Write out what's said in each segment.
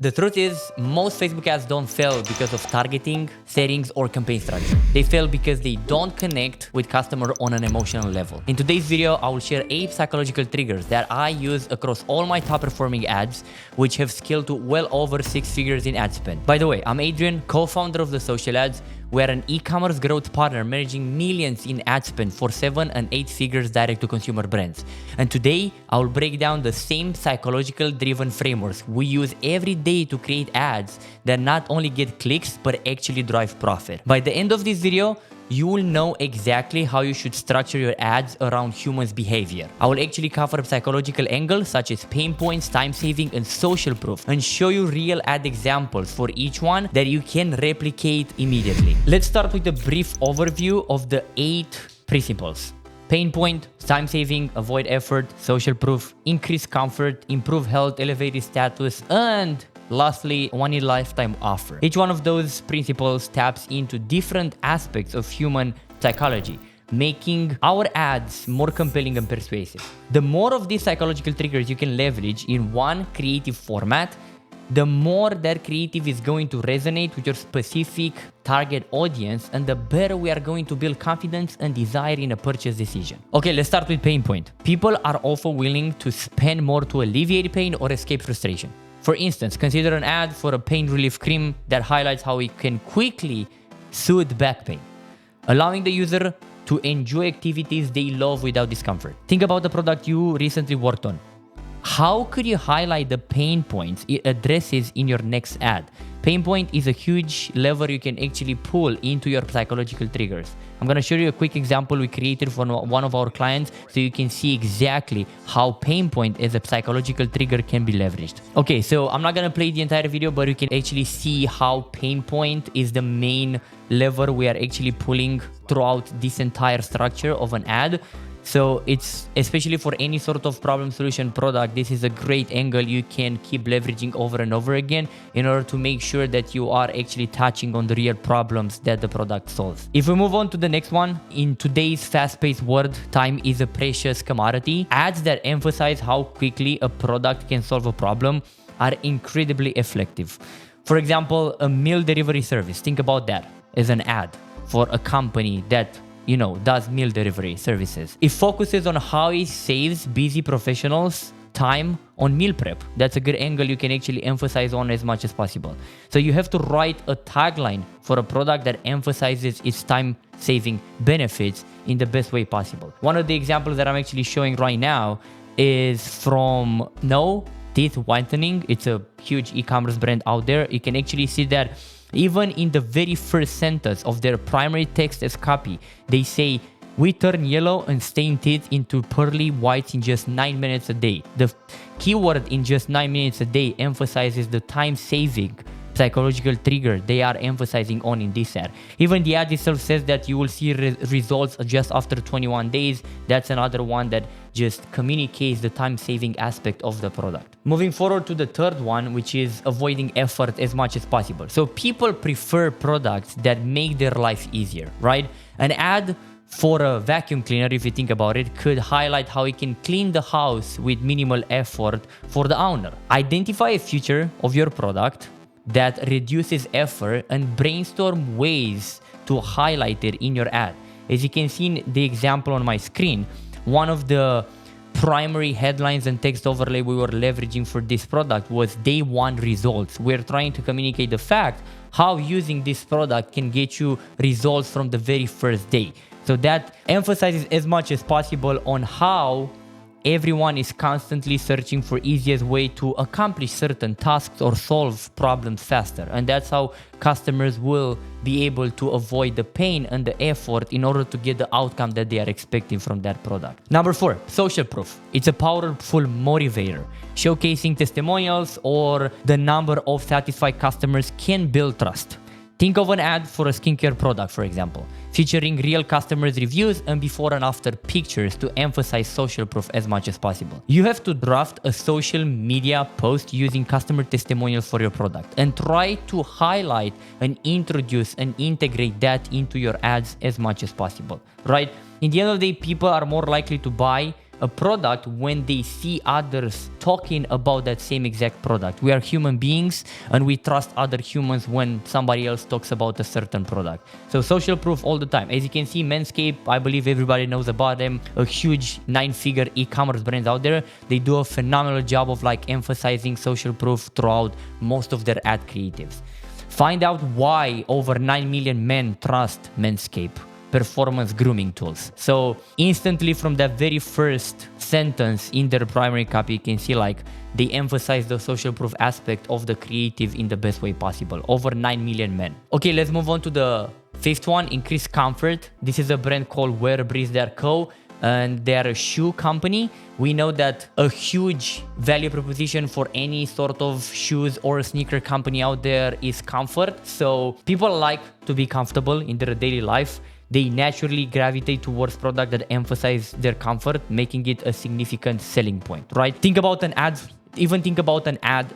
The truth is, most Facebook ads don't fail because of targeting, settings, or campaign structure. They fail because they don't connect with customer on an emotional level. In today's video, I will share 8 psychological triggers that I use across all my top performing ads, which have scaled to well over 6 figures in ad spend. By the way, I'm Adrian, co-founder of The Social Ads. We're an e-commerce growth partner managing millions in ad spend for 7 and 8 figures direct to consumer brands. And today, I will break down the same psychological driven frameworks we use every day to create ads that not only get clicks, but actually drive profit. By the end of this video, you will know exactly how you should structure your ads around humans' behavior. I will actually cover psychological angles such as pain points, time saving, and social proof, and show you real ad examples for each one that you can replicate immediately. Let's start with a brief overview of the 8 principles. Pain point, time saving, avoid effort, social proof, increase comfort, improve health, elevate status, and lastly, one in lifetime offer. Each one of those principles taps into different aspects of human psychology, making our ads more compelling and persuasive. The more of these psychological triggers you can leverage in one creative format, the more that creative is going to resonate with your specific target audience, and the better we are going to build confidence and desire in a purchase decision. Okay, let's start with pain point. People are often willing to spend more to alleviate pain or escape frustration. For instance, consider an ad for a pain relief cream that highlights how it can quickly soothe back pain, allowing the user to enjoy activities they love without discomfort. Think about the product you recently worked on. How could you highlight the pain points it addresses in your next ad? Pain point is a huge lever you can actually pull into your psychological triggers. I'm going to show you a quick example we created for one of our clients so you can see exactly how pain point as a psychological trigger can be leveraged. Okay, so I'm not going to play the entire video, but you can actually see how pain point is the main lever we are actually pulling throughout this entire structure of an ad. So it's especially for any sort of problem solution product, this is a great angle you can keep leveraging over and over again in order to make sure that you are actually touching on the real problems that the product solves. If we move on to the next one, in today's fast-paced world, time is a precious commodity. Ads that emphasize how quickly a product can solve a problem are incredibly effective. For example, a meal delivery service. Think about that as an ad for a company that does meal delivery services. It focuses on how it saves busy professionals time on meal prep. That's a good angle you can actually emphasize on as much as possible. So you have to write a tagline for a product that emphasizes its time saving benefits in the best way possible. One of the examples that I'm actually showing right now is from No Teeth Whitening. It's a huge e-commerce brand out there. You can actually see that even in the very first sentence of their primary text as copy, they say, "We turn yellow and stained teeth into pearly whites in just 9 minutes a day." The keyword "in just 9 minutes a day" emphasizes the time-saving psychological trigger they are emphasizing on in this ad. Even the ad itself says that you will see results just after 21 days. That's another one that just communicates the time-saving aspect of the product. Moving forward to the third one, which is avoiding effort as much as possible. So people prefer products that make their life easier, right? An ad for a vacuum cleaner, if you think about it, could highlight how it can clean the house with minimal effort for the owner. Identify a feature of your product that reduces effort and brainstorm ways to highlight it in your ad. As you can see in the example on my screen, one of the primary headlines and text overlay we were leveraging for this product was day one results. We're trying to communicate the fact how using this product can get you results from the very first day. So that emphasizes as much as possible on how everyone is constantly searching for easiest way to accomplish certain tasks or solve problems faster. And that's how customers will be able to avoid the pain and the effort in order to get the outcome that they are expecting from that product. Number 4, social proof. It's a powerful motivator. Showcasing testimonials or the number of satisfied customers can build trust. Think of an ad for a skincare product, for example, featuring real customers' reviews and before and after pictures to emphasize social proof as much as possible. You have to draft a social media post using customer testimonials for your product and try to highlight and introduce and integrate that into your ads as much as possible, right? In the end of the day, people are more likely to buy a product when they see others talking about that same exact product. We are human beings and we trust other humans when somebody else talks about a certain product. So social proof all the time. As you can see, Manscaped, I believe everybody knows about them, a huge 9-figure e-commerce brand out there. They do a phenomenal job of like emphasizing social proof throughout most of their ad creatives. Find out why over 9 million men trust Manscaped performance grooming tools. So instantly from that very first sentence in their primary copy, you can see like they emphasize the social proof aspect of the creative in the best way possible. Over 9 million men. Okay, let's move on to the fifth one, increased comfort. This is a brand called Wearbreeze Co. And they're a shoe company. We know that a huge value proposition for any sort of shoes or sneaker company out there is comfort. So people like to be comfortable in their daily life. They naturally gravitate towards products that emphasize their comfort, making it a significant selling point, right? Think about an ad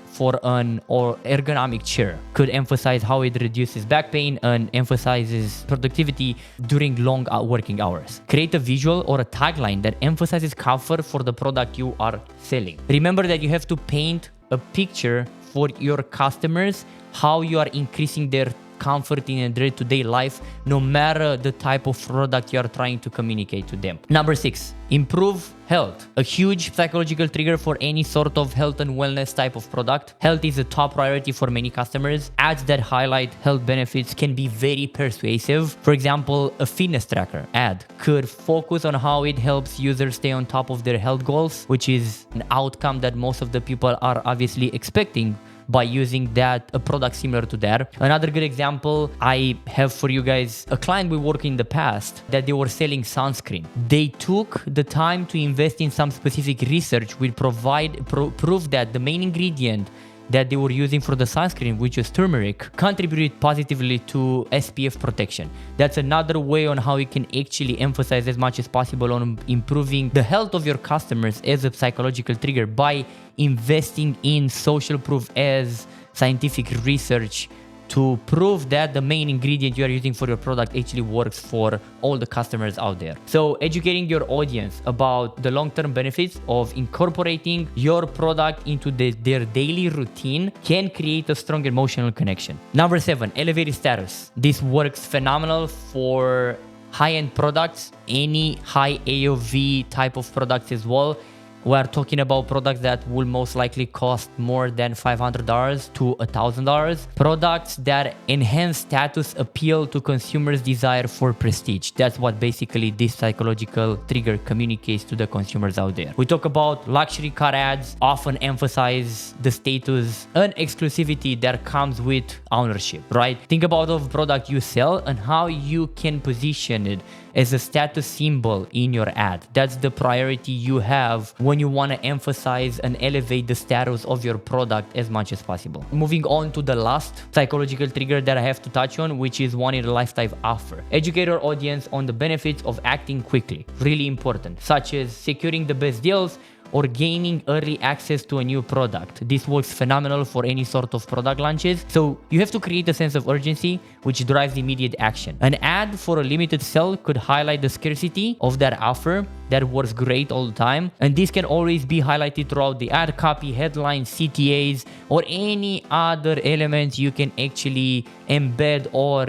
for an ergonomic chair. Could emphasize how it reduces back pain and emphasizes productivity during long working hours. Create a visual or a tagline that emphasizes comfort for the product you are selling. Remember that you have to paint a picture for your customers, how you are increasing their comfort in their day-to-day life, no matter the type of product you are trying to communicate to them. Number 6, improve health. A huge psychological trigger for any sort of health and wellness type of product. Health is a top priority for many customers. Ads that highlight health benefits can be very persuasive. For example, a fitness tracker ad could focus on how it helps users stay on top of their health goals, which is an outcome that most of the people are obviously expecting by using a product similar to that. Another good example I have for you guys, a client we worked in the past that they were selling sunscreen. They took the time to invest in some specific research which prove that the main ingredient that they were using for the sunscreen, which is turmeric, contributed positively to SPF protection. That's another way on how you can actually emphasize as much as possible on improving the health of your customers as a psychological trigger by investing in social proof as scientific research to prove that the main ingredient you are using for your product actually works for all the customers out there. So educating your audience about the long-term benefits of incorporating your product into their daily routine can create a strong emotional connection. Number 7, elevated status. This works phenomenal for high-end products, any high AOV type of products as well. We're talking about products that will most likely cost more than $500 to $1,000. Products that enhance status appeal to consumers' desire for prestige. That's what basically this psychological trigger communicates to the consumers out there. We talk about luxury car ads, often emphasize the status and exclusivity that comes with ownership, right? Think about the product you sell and how you can position it as a status symbol in your ad. That's the priority you have when you want to emphasize and elevate the status of your product as much as possible. Moving on to the last psychological trigger that I have to touch on, which is one in a lifetime offer. Educate your audience on the benefits of acting quickly. Really important, such as securing the best deals or gaining early access to a new product. This works phenomenal for any sort of product launches. So you have to create a sense of urgency, which drives immediate action. An ad for a limited sale could highlight the scarcity of that offer that works great all the time. And this can always be highlighted throughout the ad copy, headlines, CTAs, or any other elements you can actually embed or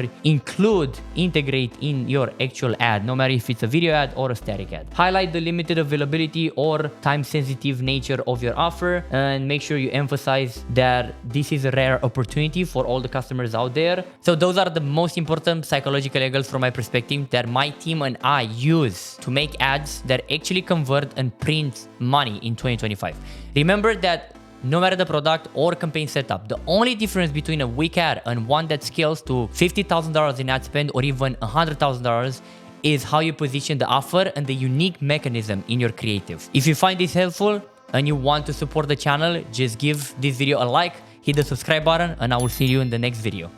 integrate in your actual ad, no matter if it's a video ad or a static ad. Highlight the limited availability or time-sensitive nature of your offer, and make sure you emphasize that this is a rare opportunity for all the customers out there. So those are the most important psychological angles from my perspective that my team and I use to make ads that actually convert and print money in 2025. Remember that no matter the product or campaign setup, the only difference between a weak ad and one that scales to $50,000 in ad spend or even $100,000 is how you position the offer and the unique mechanism in your creative. If you find this helpful and you want to support the channel, just give this video a like, hit the subscribe button, and I will see you in the next video.